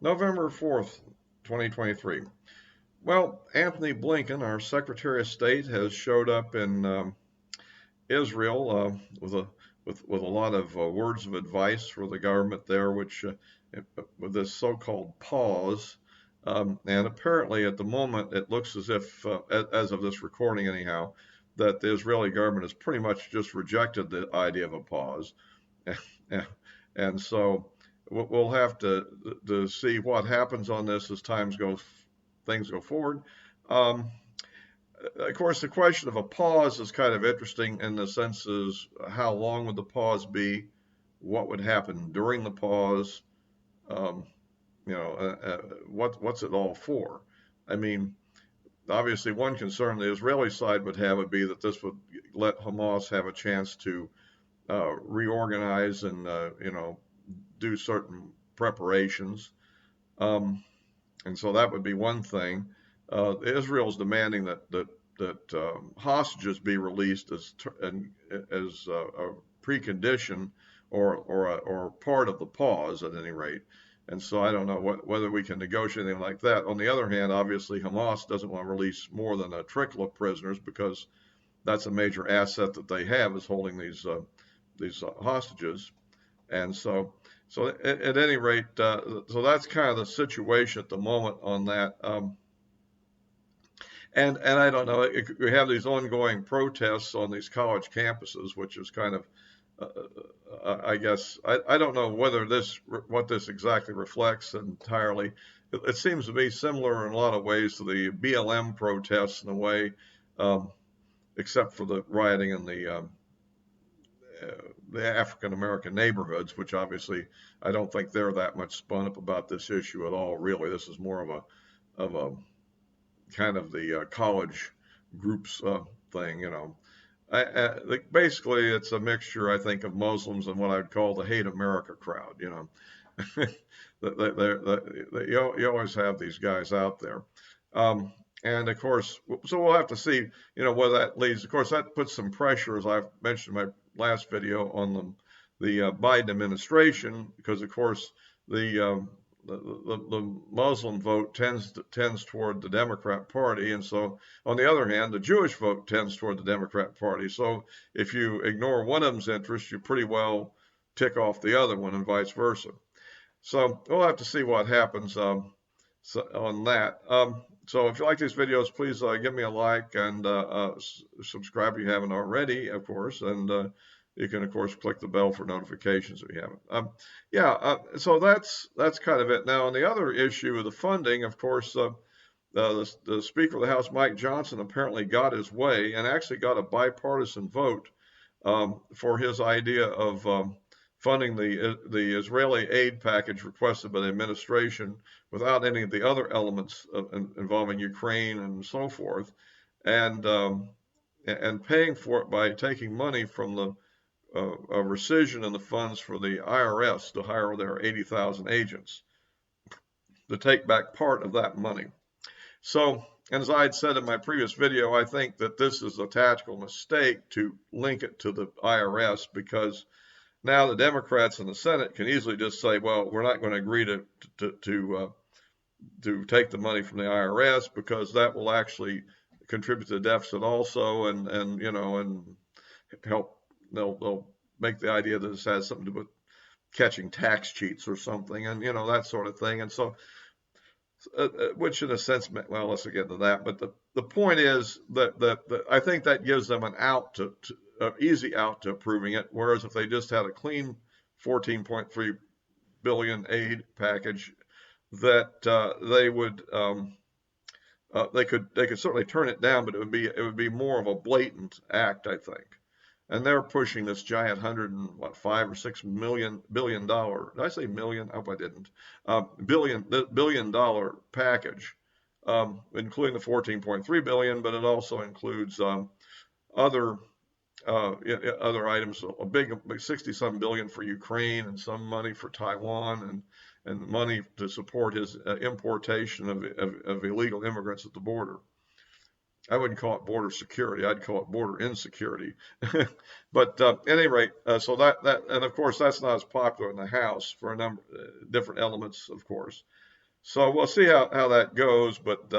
November 4th, 2023. Well, Anthony Blinken, our Secretary of State, has showed up in Israel with a lot of words of advice for the government there, which with this so-called pause. And apparently, at the moment, it looks as if, as of this recording, anyhow, that the Israeli government has pretty much just rejected the idea of a pause. And so we'll have to see what happens on this as things go forward. Um, of course, the question of a pause is kind of interesting in the sense is how long would the pause be? What would happen during the pause? Um, what's it all for? I mean, obviously, one concern the Israeli side would be that this would let Hamas have a chance to reorganize and do certain preparations. Um, and so that would be one thing. Israel's demanding that hostages be released as a precondition or part of the pause at any rate. And so I don't know whether we can negotiate anything like that. On the other hand, obviously Hamas doesn't want to release more than a trickle of prisoners because that's a major asset that they have is holding these hostages. And so at any rate, so that's kind of the situation at the moment on that. And I don't know, we have these ongoing protests on these college campuses, which is kind of, I guess, I don't know what this exactly reflects entirely. It seems to be similar in a lot of ways to the BLM protests in a way, um, except for the rioting in the African American neighborhoods, which obviously I don't think they're that much spun up about this issue at all. Really, this is more of a kind of the college groups thing, you know. Like basically, it's a mixture, I think, of Muslims and what I'd call the hate America crowd. You know, you always have these guys out there. And of course, so we'll have to see, you know, where that leads. Of course, that puts some pressure, as I've mentioned in my last video, on the Biden administration, because of course the Muslim vote tends toward the Democrat Party, and so on the other hand, the Jewish vote tends toward the Democrat Party. So if you ignore one of them's interests, you pretty well tick off the other one, and vice versa. So we'll have to see what happens on that. So if you like these videos, please give me a like and subscribe if you haven't already, of course. And you can, of course, click the bell for notifications if you haven't. So that's kind of it. Now, on the other issue of the funding, of course, the Speaker of the House, Mike Johnson, apparently got his way and actually got a bipartisan vote for his idea of funding the Israeli aid package requested by the administration without any of the other elements involving Ukraine and so forth, and and paying for it by taking money from the a rescission in the funds for the IRS to hire their 80,000 agents to take back part of that money. So, as I had said in my previous video, I think that this is a tactical mistake to link it to the IRS because now the Democrats in the Senate can easily just say, well, we're not going to agree to take the money from the IRS because that will actually contribute to the deficit also, and you know, and help. They'll make the idea that this has something to do with catching tax cheats or something, and you know, that sort of thing. And so, which in a sense, well, let's get into that. But the point is that I think that gives them an out easy out to approving it. Whereas if they just had a clean 14.3 billion aid package, that they could certainly turn it down, but it would be more of a blatant act, I think. And they're pushing this giant 105 or 6 billion. Did I say million? I hope I didn't. Billion dollar package, including the 14.3 billion, but it also includes other other items, a big 60-some billion for Ukraine and some money for Taiwan and money to support his importation of illegal immigrants at the border. I wouldn't call it border security. I'd call it border insecurity. But at any rate, so and of course that's not as popular in the House for a number different elements, of course. So we'll see how that goes, but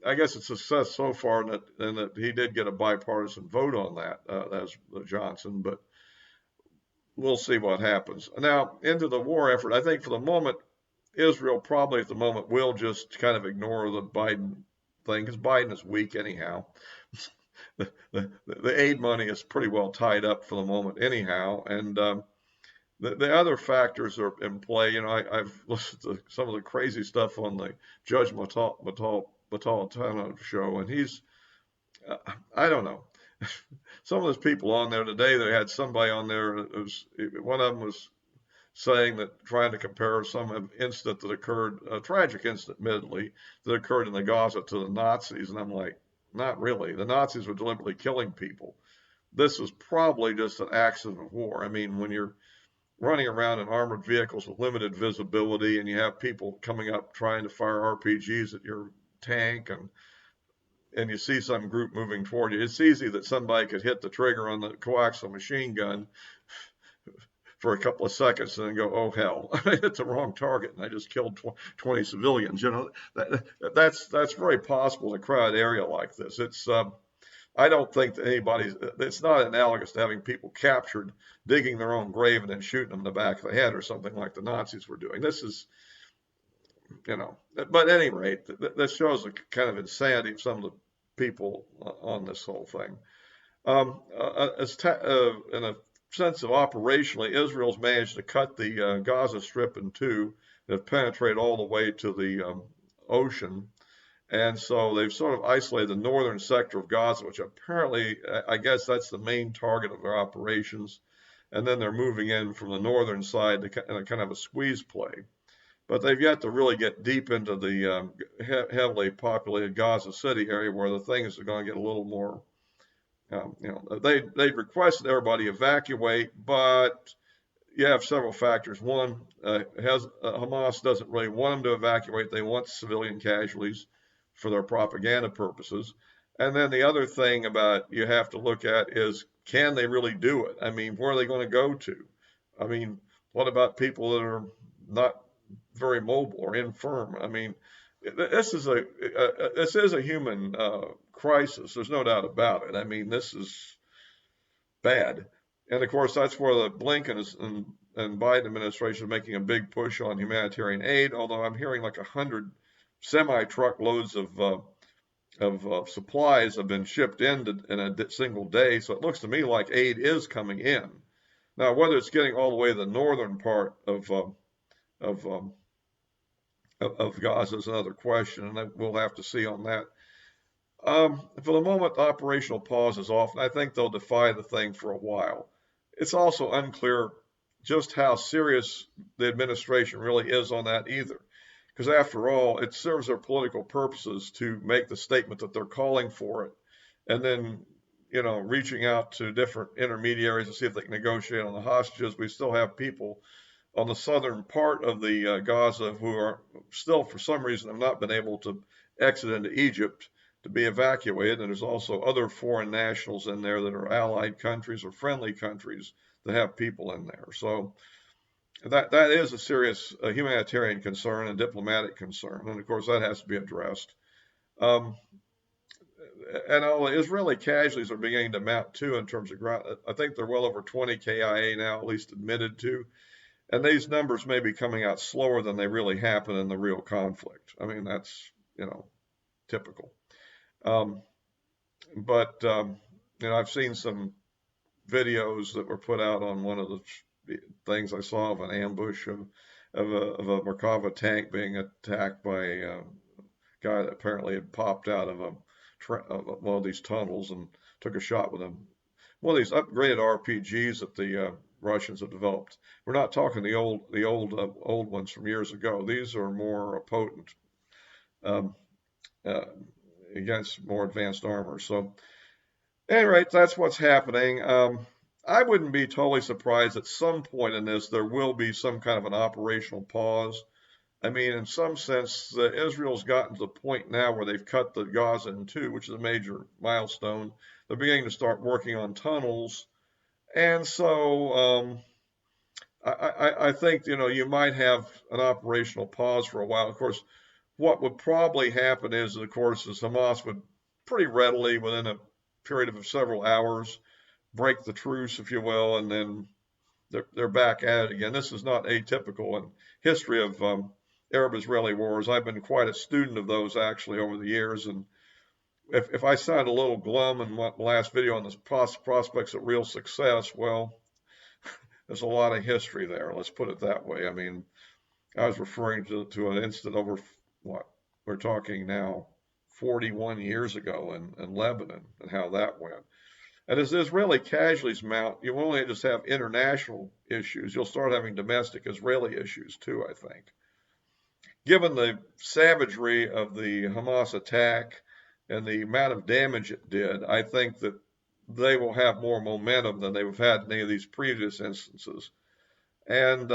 I guess it's a success so far in that he did get a bipartisan vote on that, as Johnson, but we'll see what happens. Now, into the war effort, I think for the moment, Israel probably at the moment will just kind of ignore the Biden thing because Biden is weak anyhow. The aid money is pretty well tied up for the moment anyhow, and the other factors are in play. I've listened to some of the crazy stuff on the Judge Mataltano show, and uh, I don't know. Some of those people on there today, they had somebody on there. One of them was saying that trying to compare some incident that occurred, a tragic incident, admittedly, that occurred in the Gaza to the Nazis, and I'm like, not really. The Nazis were deliberately killing people. This was probably just an accident of war. I mean, when you're running around in armored vehicles with limited visibility, and you have people coming up trying to fire RPGs at your tank, and you see some group moving toward you. It's easy that somebody could hit the trigger on the coaxial machine gun for a couple of seconds and then go, oh hell, I hit the wrong target and I just killed 20 civilians. That's very possible in a crowded area like this. I don't think that it's not analogous to having people captured, digging their own grave and then shooting them in the back of the head or something like the Nazis were doing. This is, but at any rate, this shows the kind of insanity of some of the people on this whole thing. In a sense of operationally, Israel's managed to cut the Gaza Strip in two, that penetrate all the way to the ocean. And so they've sort of isolated the northern sector of Gaza, which apparently, I guess that's the main target of their operations. And then they're moving in from the northern side to kind of a squeeze play. But they've yet to really get deep into the heavily populated Gaza City area where the things are going to get a little more, they requested everybody evacuate, but you have several factors. One, Hamas doesn't really want them to evacuate. They want civilian casualties for their propaganda purposes. And then the other thing about you have to look at is, can they really do it? I mean, where are they going to go to? I mean, what about people that are not very mobile or infirm? I mean, this is a human crisis. There's no doubt about it. I mean, this is bad. And of course, that's where the Blinken and Biden administration is making a big push on humanitarian aid. Although I'm hearing like 100 semi-truckloads of supplies have been shipped in a single day. So it looks to me like aid is coming in. Now, whether it's getting all the way to the northern part of Gaza is another question, and we'll have to see on that. For the moment, the operational pause is off, and I think they'll defy the thing for a while. It's also unclear just how serious the administration really is on that either. Because after all, it serves their political purposes to make the statement that they're calling for it, and then, reaching out to different intermediaries to see if they can negotiate on the hostages. We still have people on the southern part of the Gaza who are still, for some reason, have not been able to exit into Egypt to be evacuated. And there's also other foreign nationals in there that are allied countries or friendly countries that have people in there. So that is a serious humanitarian concern and diplomatic concern. And of course, that has to be addressed. And all the Israeli casualties are beginning to mount too in terms of ground. I think they're well over 20 KIA now, at least admitted to. And these numbers may be coming out slower than they really happen in the real conflict. I mean, that's, typical. But I've seen some videos that were put out on one of the things I saw of an ambush of a Merkava tank being attacked by a guy that apparently had popped out of one of these tunnels and took a shot with one of these upgraded RPGs that the Russians have developed. We're not talking the old ones from years ago. These are more potent um, against more advanced armor. So, anyway, that's what's happening. I wouldn't be totally surprised at some point in this there will be some kind of an operational pause. I mean, in some sense, Israel's gotten to the point now where they've cut the Gaza in two, which is a major milestone. They're beginning to start working on tunnels. And so I think, you might have an operational pause for a while. Of course, what would probably happen is, of course, is Hamas would pretty readily, within a period of several hours, break the truce, if you will, and then they're back at it again. This is not atypical in history of Arab-Israeli wars. I've been quite a student of those actually over the years, and if I sound a little glum in my last video on the prospects of real success, well, there's a lot of history there. Let's put it that way. I mean, I was referring to an incident over what we're talking now 41 years ago in Lebanon and how that went. And as Israeli casualties mount, you won't only just have international issues, you'll start having domestic Israeli issues too, I think. Given the savagery of the Hamas attack and the amount of damage it did, I think that they will have more momentum than they've had in any of these previous instances. And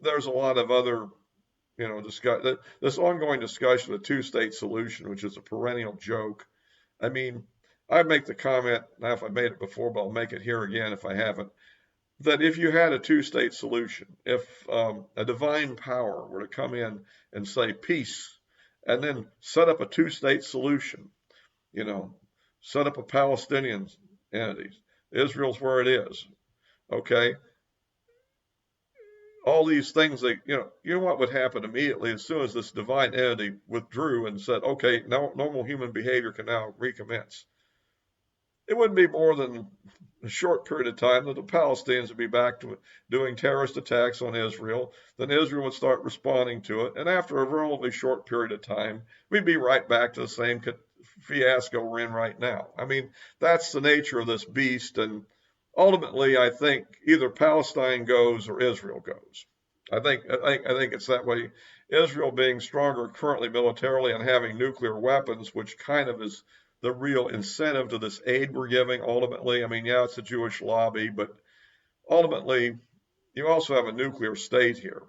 there's a lot of other, this ongoing discussion of the two-state solution, which is a perennial joke. I mean, I make the comment, now if I made it before, but I'll make it here again if I haven't, that if you had a two-state solution, if a divine power were to come in and say peace, and then set up a two-state solution, set up a Palestinian entity, Israel's where it is, okay? All these things that, what would happen immediately as soon as this divine entity withdrew and said, okay, now normal human behavior can now recommence. It wouldn't be more than a short period of time that the Palestinians would be back to doing terrorist attacks on Israel. Then Israel would start responding to it. And after a relatively short period of time, we'd be right back to the same fiasco we're in right now. I mean, that's the nature of this beast. And ultimately, I think either Palestine goes or Israel goes. I think it's that way. Israel being stronger currently militarily and having nuclear weapons, which kind of is the real incentive to this aid we're giving ultimately. I mean, yeah, it's a Jewish lobby, but ultimately, you also have a nuclear state here,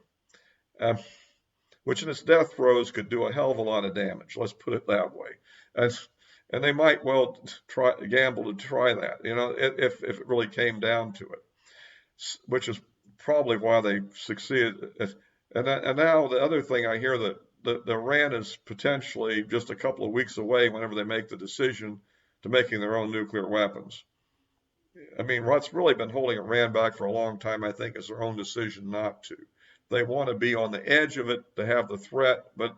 which in its death throes could do a hell of a lot of damage. Let's put it that way. And they might well gamble to try that, if it really came down to it, which is probably why they succeeded. And now the other thing I hear that Iran is potentially just a couple of weeks away whenever they make the decision to making their own nuclear weapons. I mean, what's really been holding Iran back for a long time, I think, is their own decision not to. They want to be on the edge of it to have the threat, but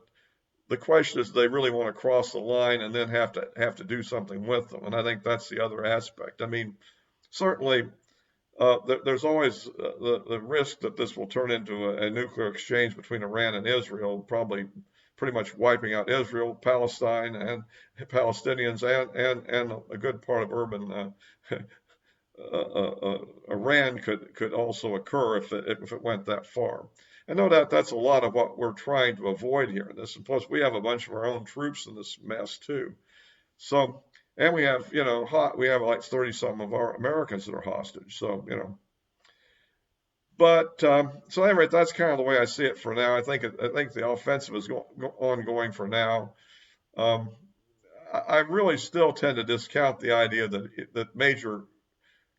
the question is, do they really want to cross the line and then have to do something with them? And I think that's the other aspect. I mean, certainly there's always the risk that this will turn into a nuclear exchange between Iran and Israel, probably pretty much wiping out Israel, Palestine, and Palestinians, and a good part of urban Iran could also occur if it went that far. And no doubt that's a lot of what we're trying to avoid here in this. And plus, we have a bunch of our own troops in this mess too. So, and we have, we have like 30 some of our Americans that are hostage. So, but so anyway, that's kind of the way I see it for now. I think the offensive is ongoing for now. I really still tend to discount the idea that major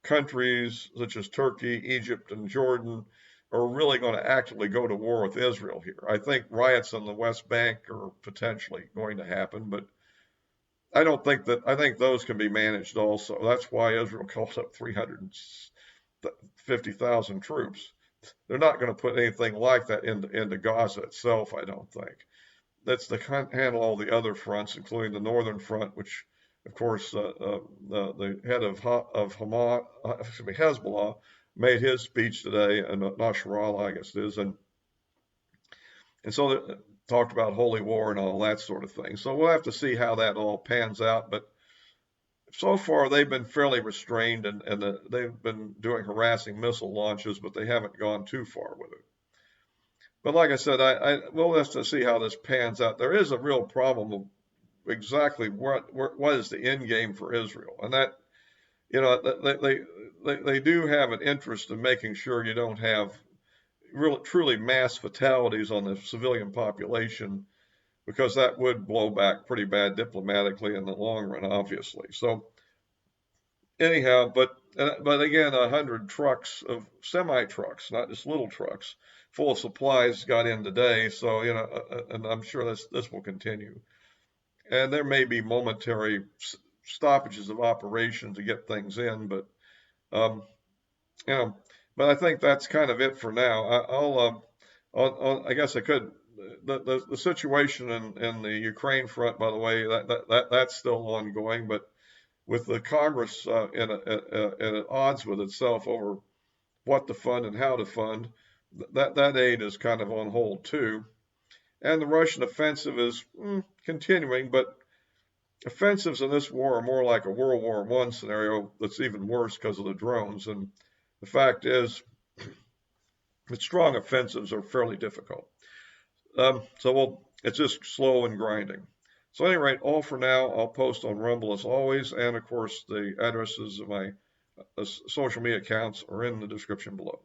countries such as Turkey, Egypt, and Jordan are really going to actively go to war with Israel here. I think riots on the West Bank are potentially going to happen, but I think those can be managed also. That's why Israel called up 350,000 troops. They're not going to put anything like that into Gaza itself, I don't think. That's to handle all the other fronts, including the northern front, which, of course, the head of Hamas, Hezbollah, made his speech today, and Nasrallah, I guess it is, and so talked about holy war and all that sort of thing. So we'll have to see how that all pans out. But so far, they've been fairly restrained, and they've been doing harassing missile launches, but they haven't gone too far with it. But like I said, we'll have to see how this pans out. There is a real problem of exactly what is the end game for Israel, and that they do have an interest in making sure you don't have truly mass fatalities on the civilian population, because that would blow back pretty bad diplomatically in the long run, obviously. So anyhow, but again, 100 trucks of semi trucks, not just little trucks, full of supplies got in today. So and I'm sure this will continue. And there may be momentary stoppages of operation to get things in, but um, you know, but I think that's kind of it for now. I guess I could. The situation in the Ukraine front, by the way, that's still ongoing, but with the Congress at odds with itself over what to fund and how to fund, that aid is kind of on hold too. And the Russian offensive is continuing, but offensives in this war are more like a World War I scenario that's even worse because of the drones. And the fact is, that strong offensives are fairly difficult. It's just slow and grinding. So, at any rate, all for now. I'll post on Rumble as always, and of course, the addresses of my social media accounts are in the description below.